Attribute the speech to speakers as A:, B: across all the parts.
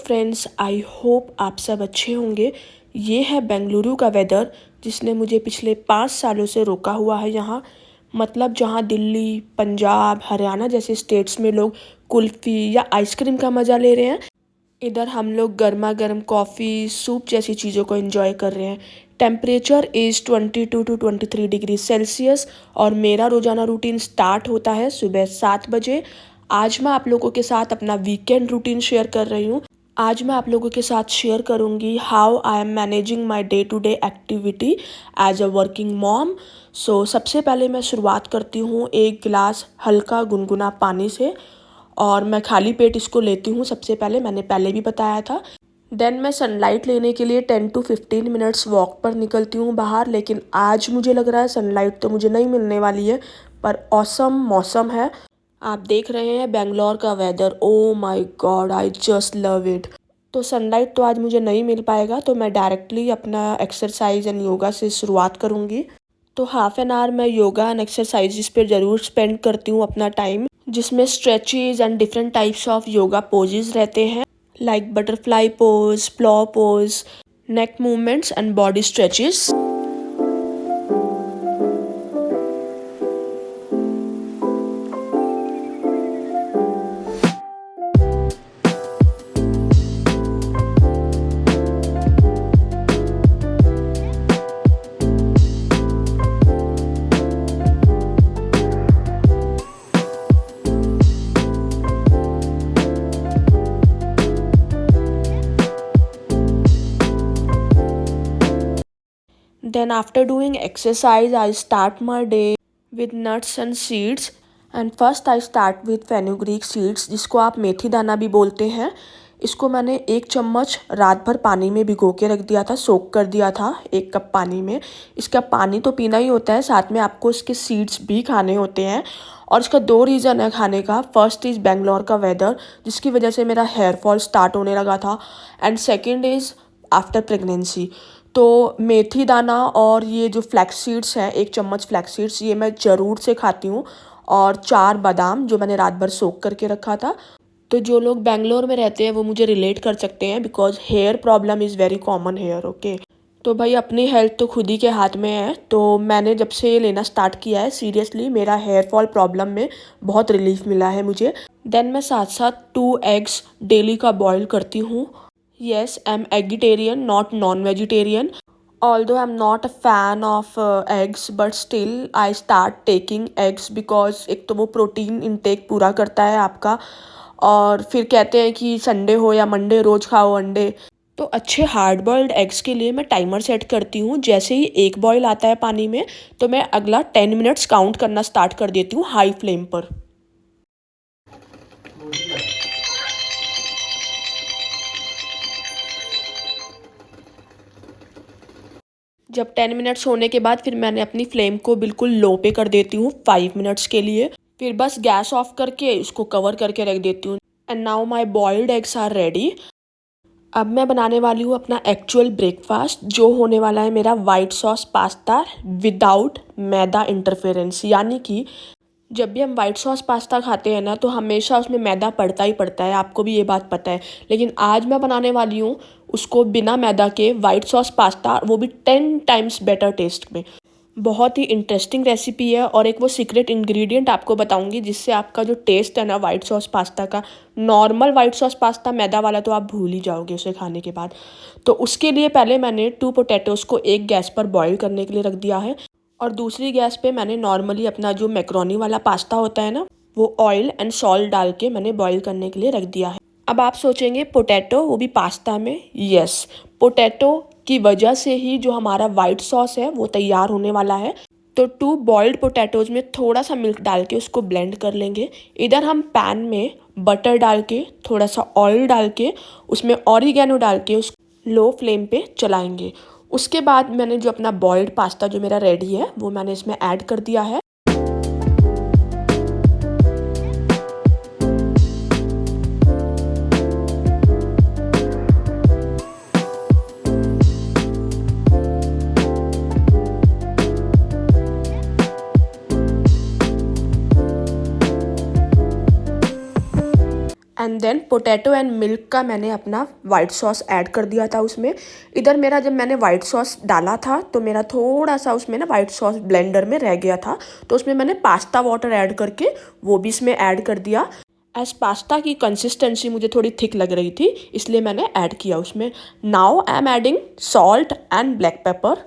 A: Friends, I hope आप सब अच्छे होंगे। ये है बेंगलुरु का वेदर जिसने मुझे पिछले 5 सालों से रोका हुआ है यहाँ। मतलब जहाँ दिल्ली, पंजाब, हरियाणा जैसे स्टेट्स में लोग कुल्फ़ी या आइसक्रीम का मज़ा ले रहे हैं, इधर हम लोग गर्मा गर्म कॉफ़ी, सूप जैसी चीज़ों को एंजॉय कर रहे हैं। Temperature is 22 to 23 degree Celsius और मेरा रोज़ाना रूटीन स्टार्ट होता है सुबह 7 बजे। आज मैं आप लोगों के साथ अपना वीकेंड रूटीन शेयर कर रही हूँ। आज मैं आप लोगों के साथ शेयर करूँगी how I am managing my day to day activity as a working mom. सबसे पहले मैं शुरुआत करती हूँ एक गिलास हल्का गुनगुना पानी से, और मैं खाली पेट इसको लेती हूँ। सबसे पहले मैंने पहले भी बताया था। देन मैं सनलाइट लेने के लिए 10 टू 15 मिनट्स वॉक पर निकलती हूँ बाहर, लेकिन आज मुझे लग रहा है सनलाइट तो मुझे नहीं मिलने वाली है, पर औसम मौसम है। आप देख रहे हैं बेंगलोर का weather, oh my god, I just love it. तो सनलाइट तो आज मुझे नहीं मिल पाएगा, तो मैं डायरेक्टली अपना एक्सरसाइज एंड योगा से शुरुआत करूँगी। तो हाफ एन आवर मैं योगा एंड एक्सरसाइजेस पे ज़रूर स्पेंड करती हूँ अपना टाइम, जिसमें stretches and different types of yoga poses रहते हैं, like butterfly pose, plough pose, neck movements and body stretches. Then after doing exercise, I start my day with nuts and seeds. And first I start with fenugreek seeds, जिसको आप मेथी दाना भी बोलते हैं। इसको मैंने 1 चम्मच रात भर पानी में भिगो के रख दिया था, सोक कर दिया था 1 कप पानी में। इसका पानी तो पीना ही होता है, साथ में आपको इसके सीड्स भी खाने होते हैं। और इसका 2 रीज़न है खाने का। फर्स्ट इज़ बेंगलोर का वेदर, जिसकी वजह से मेरा हेयर फॉल स्टार्ट होने लगा था। And second is after pregnancy. तो मेथी दाना और ये जो फ्लैक्स सीड्स हैं, 1 चम्मच फ्लैक्स सीड्स, ये मैं ज़रूर से खाती हूँ। और 4 बादाम जो मैंने रात भर सोक करके रखा था। तो जो लोग बेंगलोर में रहते हैं वो मुझे रिलेट कर सकते हैं, because hair problem is very common hair, okay. तो भाई अपनी हेल्थ तो खुद ही के हाथ में है। तो मैंने जब से ये लेना स्टार्ट किया है, सीरियसली मेरा हेयर फॉल प्रॉब्लम में बहुत रिलीफ मिला है मुझे। देन मैं साथ साथ 2 एग्स डेली का बॉयल करती हूँ। Yes, I'm vegetarian, not non-vegetarian. Although I'm not a fan of eggs, but still I start taking eggs because एक तो वो प्रोटीन इंटेक पूरा करता है आपका, और फिर कहते हैं कि संडे हो या मंडे रोज़ खाओ अंडे। तो अच्छे हार्ड बॉइल्ड एग्स के लिए मैं टाइमर सेट करती हूँ। जैसे ही 1 बॉयल आता है पानी में, तो मैं अगला 10 मिनट्स काउंट करना स्टार्ट कर देती हूँ हाई फ्लेम पर। जब 10 मिनट्स होने के बाद फिर मैंने अपनी फ्लेम को बिल्कुल लो पे कर देती हूँ 5 मिनट्स के लिए। फिर बस गैस ऑफ करके इसको कवर करके रख देती हूँ। And now my boiled eggs are ready. अब मैं बनाने वाली हूँ अपना एक्चुअल ब्रेकफास्ट, जो होने वाला है मेरा वाइट सॉस पास्ता विदाउट मैदा इंटरफेरेंस। यानी कि जब भी हम वाइट सॉस पास्ता खाते हैं ना, तो हमेशा उसमें मैदा पड़ता ही पड़ता है, आपको भी ये बात पता है। लेकिन आज मैं बनाने वाली हूँ उसको बिना मैदा के वाइट सॉस पास्ता, वो भी 10 टाइम्स बेटर टेस्ट में। बहुत ही इंटरेस्टिंग रेसिपी है, और एक वो सीक्रेट इंग्रेडिएंट आपको बताऊंगी जिससे आपका जो टेस्ट है ना वाइट सॉस पास्ता का, नॉर्मल वाइट सॉस पास्ता मैदा वाला तो आप भूल ही जाओगे उसे खाने के बाद। तो उसके लिए पहले मैंने 2 पोटैटोज़ को एक गैस पर बॉईल करने के लिए रख दिया है, और दूसरी गैस पे मैंने नॉर्मली अपना जो मैक्रोनी वाला पास्ता होता है ना, वो ऑयल एंड सॉल्ट डाल के मैंने बॉईल करने के लिए रख दिया है। अब आप सोचेंगे पोटैटो, वो भी पास्ता में? यस, पोटैटो की वजह से ही जो हमारा वाइट सॉस है वो तैयार होने वाला है। तो 2 बॉइल्ड पोटैटोज़ में थोड़ा सा मिल्क डाल के उसको ब्लेंड कर लेंगे। इधर हम पैन में बटर डाल के, थोड़ा सा ऑयल डाल के, उसमें ऑरिगेनो डाल के उस लो फ्लेम पे चलाएंगे। उसके बाद मैंने जो अपना बॉइल्ड पास्ता जो मेरा रेडी है वो मैंने इसमें ऐड कर दिया है। And then potato and milk का मैंने अपना वाइट सॉस ऐड कर दिया था उसमें। इधर मेरा जब मैंने वाइट सॉस डाला था तो मेरा थोड़ा सा उसमें ना वाइट सॉस ब्लेंडर में रह गया था, तो उसमें मैंने पास्ता वाटर ऐड करके वो भी इसमें ऐड कर दिया। एज पास्ता की कंसिस्टेंसी मुझे थोड़ी थिक लग रही थी, इसलिए मैंने ऐड किया उसमें। Now I am adding salt and black pepper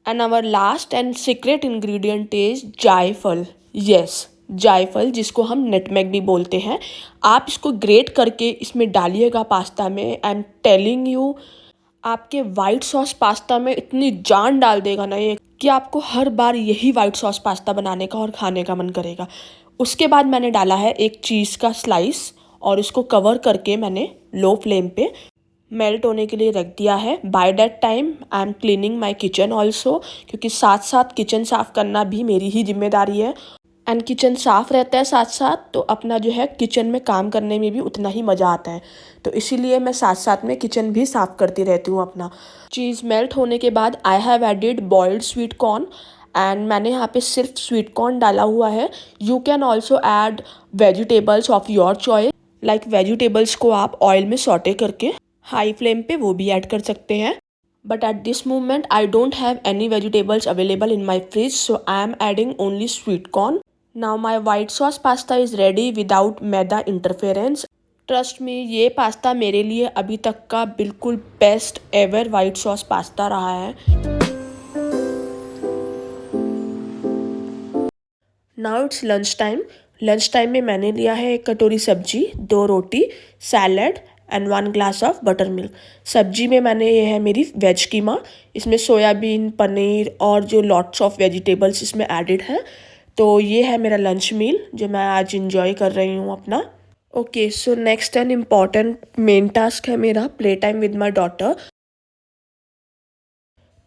A: and our last and secret ingredient is jaiphal. Yes, जायफल, जिसको हम नटमेग भी बोलते हैं। आप इसको ग्रेट करके इसमें डालिएगा पास्ता में। आई एम टेलिंग यू, आपके वाइट सॉस पास्ता में इतनी जान डाल देगा ना ये कि आपको हर बार यही वाइट सॉस पास्ता बनाने का और खाने का मन करेगा। उसके बाद मैंने डाला है एक चीज़ का स्लाइस और इसको कवर करके मैंने लो फ्लेम पे मेल्ट होने के लिए रख दिया है। By that time I am cleaning my kitchen also, क्योंकि साथ साथ किचन साफ़ करना भी मेरी ही जिम्मेदारी है। एंड किचन साफ़ रहता है साथ साथ तो अपना जो है किचन में काम करने में भी उतना ही मज़ा आता है, तो इसीलिए मैं साथ साथ में किचन भी साफ़ करती रहती हूँ अपना। चीज़ मेल्ट होने के बाद I have added boiled sweet corn and मैंने यहाँ पे सिर्फ स्वीट कॉर्न डाला हुआ है। You can also add vegetables of your choice, like vegetables को आप ऑयल में सॉटे करके हाई फ्लेम पे वो भी ऐड कर सकते हैं। But at this moment I don't have any vegetables available in my fridge, so I am adding only sweet corn. Now my white sauce pasta is ready without maida interference. Trust me, ये pasta मेरे लिए अभी तक का बिल्कुल best ever white sauce pasta रहा है। Now it's lunch time. Lunch time में मैंने लिया है 1 कटोरी सब्जी, 2 रोटी, salad and 1 glass of butter milk. सब्जी में मैंने ये है मेरी वेज कीमा, इसमें सोयाबीन, पनीर और जो लॉट्स ऑफ वेजिटेबल्स इसमें एडिड है। तो ये है मेरा लंच मील जो मैं आज इंजॉय कर रही हूँ अपना। Okay, so next and important main task है मेरा play time with my daughter.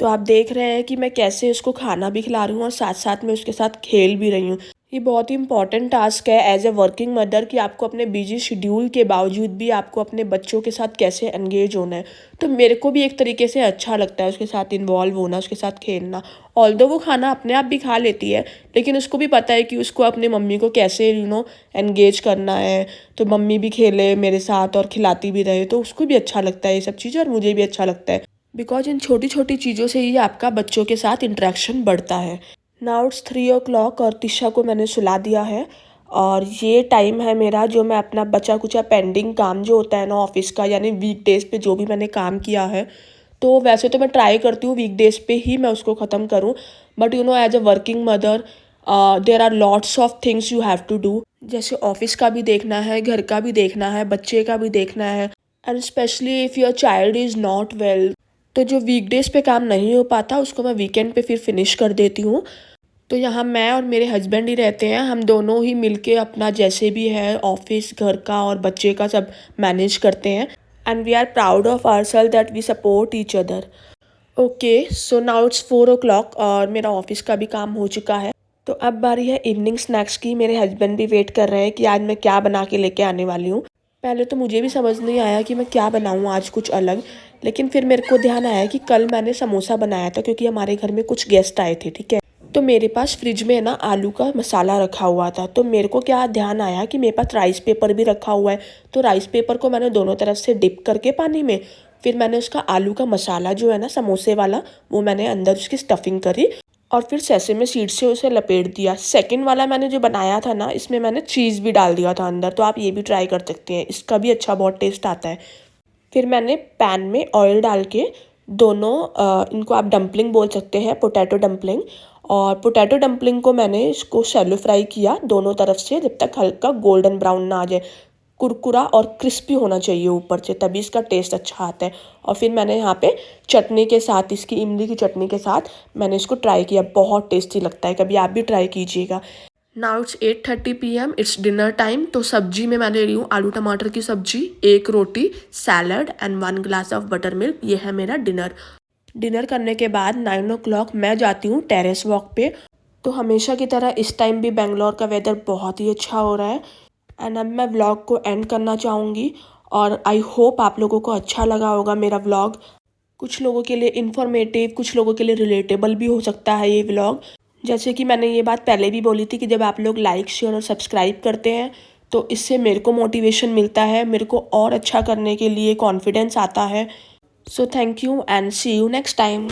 A: तो आप देख रहे हैं कि मैं कैसे उसको खाना भी खिला रही हूँ और साथ साथ में उसके साथ खेल भी रही हूँ। ये बहुत ही इंपॉर्टेंट टास्क है एज ए वर्किंग मदर कि आपको अपने बिजी शेड्यूल के बावजूद भी आपको अपने बच्चों के साथ कैसे एंगेज होना है। तो मेरे को भी एक तरीके से अच्छा लगता है उसके साथ इन्वॉल्व होना, उसके साथ खेलना। ऑल्दो वो खाना अपने आप भी खा लेती है, लेकिन उसको भी पता है कि उसको अपनी मम्मी को कैसे एंगेज करना है, तो मम्मी भी खेले मेरे साथ और खिलाती भी रहे, तो उसको भी अच्छा लगता है ये सब चीज़ें और मुझे भी अच्छा लगता है। बिकॉज इन छोटी छोटी चीज़ों से ही आपका बच्चों के साथ इंटरेक्शन बढ़ता है। नाउ इट्स 3 o'clock और तिशा को मैंने सुला दिया है और ये टाइम है मेरा जो मैं अपना बचा कुचा पेंडिंग काम जो होता है ना ऑफिस का, यानी वीकडेज़ पे जो भी मैंने काम किया है, तो वैसे तो मैं ट्राई करती हूँ वीकडेज़ पे ही मैं उसको ख़त्म करूँ, but as a working mother there are lots of things you have to do. जैसे ऑफिस का भी देखना है, घर का भी देखना है, बच्चे का भी देखना है, and specially if your child is not well, तो जो वीकडेज़ पे काम नहीं हो पाता उसको मैं वीकेंड पे फिर फिनिश कर देती हूँ। तो यहाँ मैं और मेरे हस्बैंड ही रहते हैं, हम दोनों ही मिलके अपना जैसे भी है ऑफिस, घर का और बच्चे का सब मैनेज करते हैं। And we are proud of ourselves that we support each other. Okay, so now it's 4 o'clock और मेरा ऑफिस का भी काम हो चुका है। तो अब बारी है इवनिंग स्नैक्स की। मेरे हस्बैंड भी वेट कर रहे हैं कि आज मैं क्या बना के लेके आने वाली हूँ। पहले तो मुझे भी समझ नहीं आया कि मैं क्या बनाऊँ आज कुछ अलग, लेकिन फिर मेरे को ध्यान आया कि कल मैंने समोसा बनाया था क्योंकि हमारे घर में कुछ गेस्ट आए थे, ठीक है। तो मेरे पास फ्रिज में ना आलू का मसाला रखा हुआ था, तो मेरे को क्या ध्यान आया कि मेरे पास राइस पेपर भी रखा हुआ है, तो राइस पेपर को मैंने दोनों तरफ से डिप करके पानी में, फिर मैंने उसका आलू का मसाला जो है ना समोसे वाला, वो मैंने अंदर उसकी स्टफिंग करी और फिर सेसेमी सीड से उसे लपेट दिया। सेकंड वाला मैंने जो बनाया था ना, इसमें मैंने चीज़ भी डाल दिया था अंदर, तो आप ये भी ट्राई कर सकते हैं, इसका भी अच्छा बहुत टेस्ट आता है। फिर मैंने पैन में ऑयल डाल के दोनों इनको आप डम्पलिंग बोल सकते हैं, पोटैटो डम्पलिंग, और पोटैटो डम्पलिंग को मैंने इसको शैलो फ्राई किया दोनों तरफ से जब तक हल्का गोल्डन ब्राउन ना आ जाए, कुरकुरा और क्रिस्पी होना चाहिए ऊपर से, तभी इसका टेस्ट अच्छा आता है। और फिर मैंने यहाँ पे चटनी के साथ, इसकी इमली की चटनी के साथ मैंने इसको ट्राई किया, बहुत टेस्टी लगता है, कभी आप भी ट्राई कीजिएगा। Now it's 8:30 PM, it's dinner time. तो सब्जी में मैंने ली हूँ आलू टमाटर की सब्जी, 1 रोटी, salad and 1 glass of buttermilk. ये है मेरा डिनर। डिनर करने के बाद 9 o'clock मैं जाती हूँ टेरेस वॉक पे। तो हमेशा की तरह इस टाइम भी बेंगलोर का वेदर बहुत ही अच्छा हो रहा है। एंड अब मैं व्लॉग को एंड करना चाहूँगी और आई होप आप लोगों को अच्छा लगा होगा मेरा व्लॉग। कुछ लोगों के लिए इन्फॉर्मेटिव, कुछ लोगों के लिए रिलेटेबल भी हो सकता है ये व्लॉग। जैसे कि मैंने ये बात पहले भी बोली थी कि जब आप लोग लाइक, शेयर और सब्सक्राइब करते हैं तो इससे मेरे को मोटिवेशन मिलता है, मेरे को और अच्छा करने के लिए कॉन्फिडेंस आता है। So thank you and see you next time.